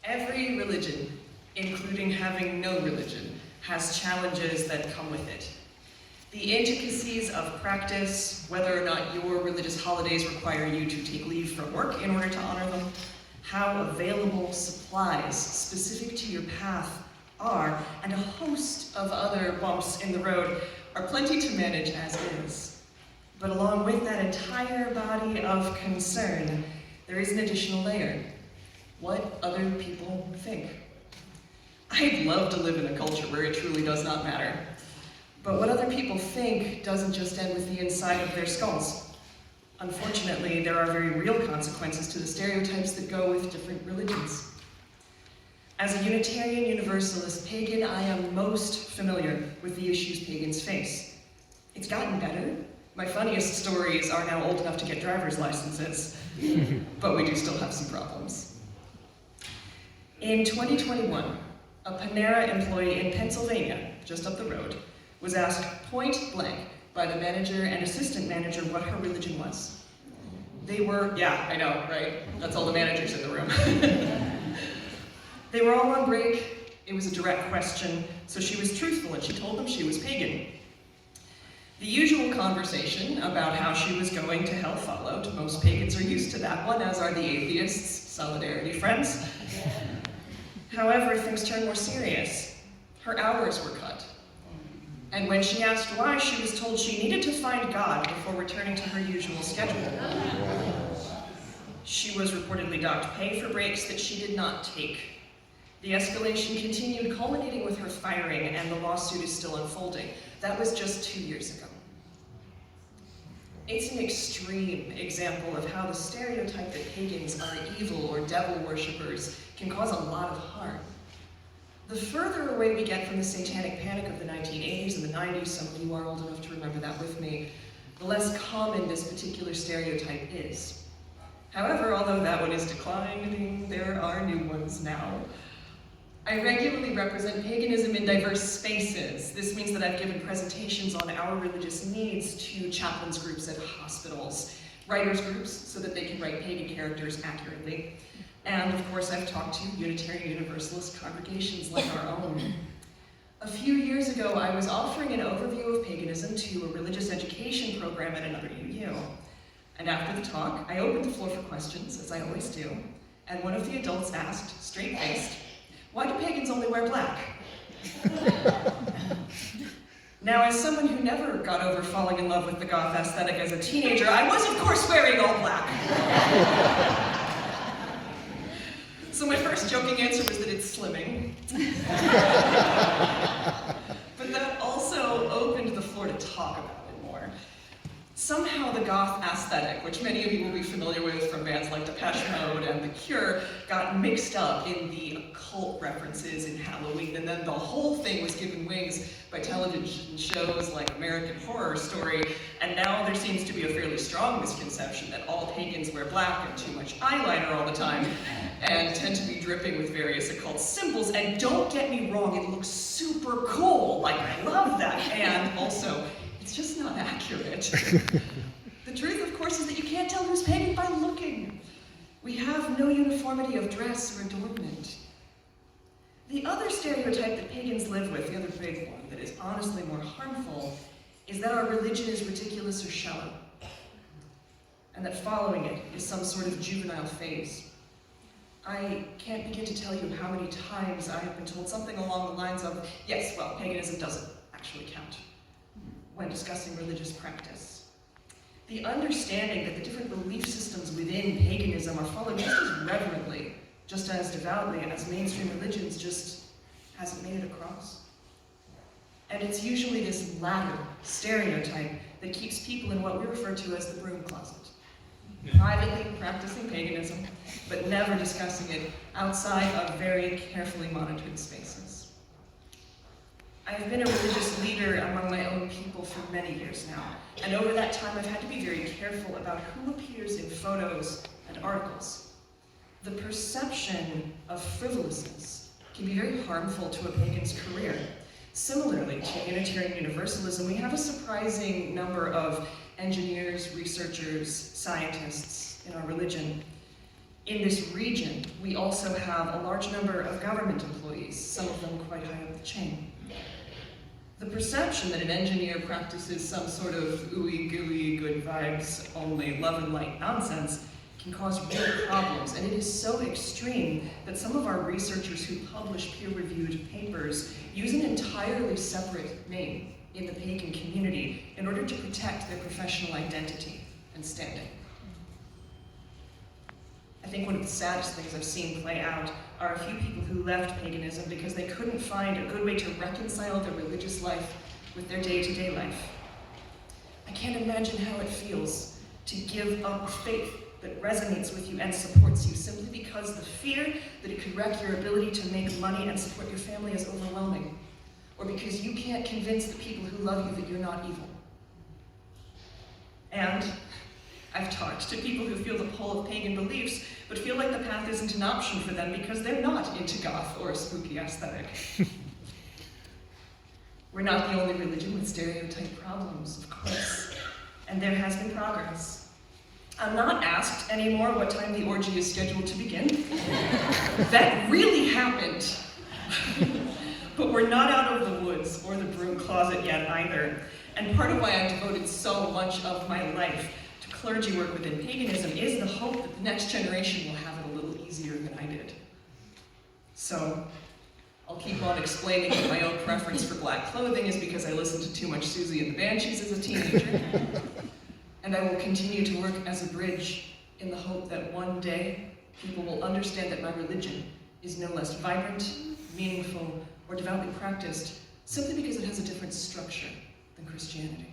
Every religion, including having no religion, has challenges that come with it. The intricacies of practice, whether or not your religious holidays require you to take leave from work in order to honor them, how available supplies specific to your path are, and a host of other bumps in the road are plenty to manage as is. But along with that entire body of concern, there is an additional layer: what other people think. I'd love to live in a culture where it truly does not matter. But what other people think doesn't just end with the inside of their skulls. Unfortunately, there are very real consequences to the stereotypes that go with different religions. As a Unitarian Universalist pagan, I am most familiar with the issues pagans face. It's gotten better. My funniest stories are now old enough to get driver's licenses, but we do still have some problems. In 2021, a Panera employee in Pennsylvania, just up the road, was asked point blank by the manager and assistant manager what her religion was. They were, yeah, I know, right? That's all the managers in the room. They were all on break. It was a direct question, so she was truthful and she told them she was pagan. The usual conversation about how she was going to hell followed. Most pagans are used to that one, as are the atheists, solidarity friends. However, things turned more serious. Her hours were cut. And when she asked why, she was told she needed to find God before returning to her usual schedule. She was reportedly docked pay for breaks that she did not take. The escalation continued, culminating with her firing, and the lawsuit is still unfolding. That was just 2 years ago. It's an extreme example of how the stereotype that pagans are evil or devil worshippers can cause a lot of harm. The further away we get from the satanic panic of the 1980s and the 90s, some of you are old enough to remember that with me, the less common this particular stereotype is. However, although that one is declining, there are new ones now. I regularly represent paganism in diverse spaces. This means that I've given presentations on our religious needs to chaplains groups at hospitals, writers groups so that they can write pagan characters accurately, and of course I've talked to Unitarian Universalist congregations like our own. A few years ago, I was offering an overview of paganism to a religious education program at another UU. And after the talk, I opened the floor for questions, as I always do, and one of the adults asked, straight-faced, "Why do pagans only wear black?" Now, as someone who never got over falling in love with the goth aesthetic as a teenager, I was, of course, wearing all black. So my first joking answer was that it's slimming. But that also opened the floor to talk about it more. Somehow the goth aesthetic, which many of you will be familiar with from bands like Depeche Mode and The Cure, got mixed up in the occult references in Halloween, and then the whole thing was given wings by television shows like American Horror Story, and now there seems to be a fairly strong misconception that all pagans wear black and too much eyeliner all the time, and tend to be dripping with various occult symbols. And don't get me wrong, it looks super cool, like I love that, and also, it's just not accurate. The truth, of course, is that you can't tell who's pagan by looking. We have no uniformity of dress or adornment. The other stereotype that pagans live with, the other big one that is honestly more harmful, is that our religion is ridiculous or shallow, and that following it is some sort of juvenile phase. I can't begin to tell you how many times I have been told something along the lines of, yes, well, paganism doesn't actually count, when discussing religious practice. The understanding that the different belief systems within paganism are followed just as reverently, just as devoutly as mainstream religions just hasn't made it across. And it's usually this latter stereotype that keeps people in what we refer to as the broom closet. Privately practicing paganism, but never discussing it outside of very carefully monitored spaces. I've been a religious leader among my own people for many years now, and over that time I've had to be very careful about who appears in photos and articles. The perception of frivolousness can be very harmful to a pagan's career. Similarly to Unitarian Universalism, we have a surprising number of engineers, researchers, scientists in our religion. In this region, we also have a large number of government employees, some of them quite high up the chain. The perception that an engineer practices some sort of ooey-gooey, good vibes, only love and light nonsense can cause real problems, and it is so extreme that some of our researchers who publish peer-reviewed papers use an entirely separate name in the pagan community in order to protect their professional identity and standing. I think one of the saddest things I've seen play out are a few people who left paganism because they couldn't find a good way to reconcile their religious life with their day-to-day life. I can't imagine how it feels to give up faith that resonates with you and supports you simply because the fear that it could wreck your ability to make money and support your family is overwhelming, or because you can't convince the people who love you that you're not evil. And I've talked to people who feel the pull of pagan beliefs, but feel like the path isn't an option for them because they're not into goth or a spooky aesthetic. We're not the only religion with stereotype problems, of course, and there has been progress. I'm not asked anymore what time the orgy is scheduled to begin. That really happened. But we're not out of the woods or the broom closet yet either. And part of why I've devoted so much of my life to clergy work within paganism is the hope that the next generation will have it a little easier than I did. So I'll keep on explaining that my own preference for black clothing is because I listened to too much Susie and the Banshees as a teenager. And I will continue to work as a bridge in the hope that one day people will understand that my religion is no less vibrant, meaningful, or devoutly practiced simply because it has a different structure than Christianity.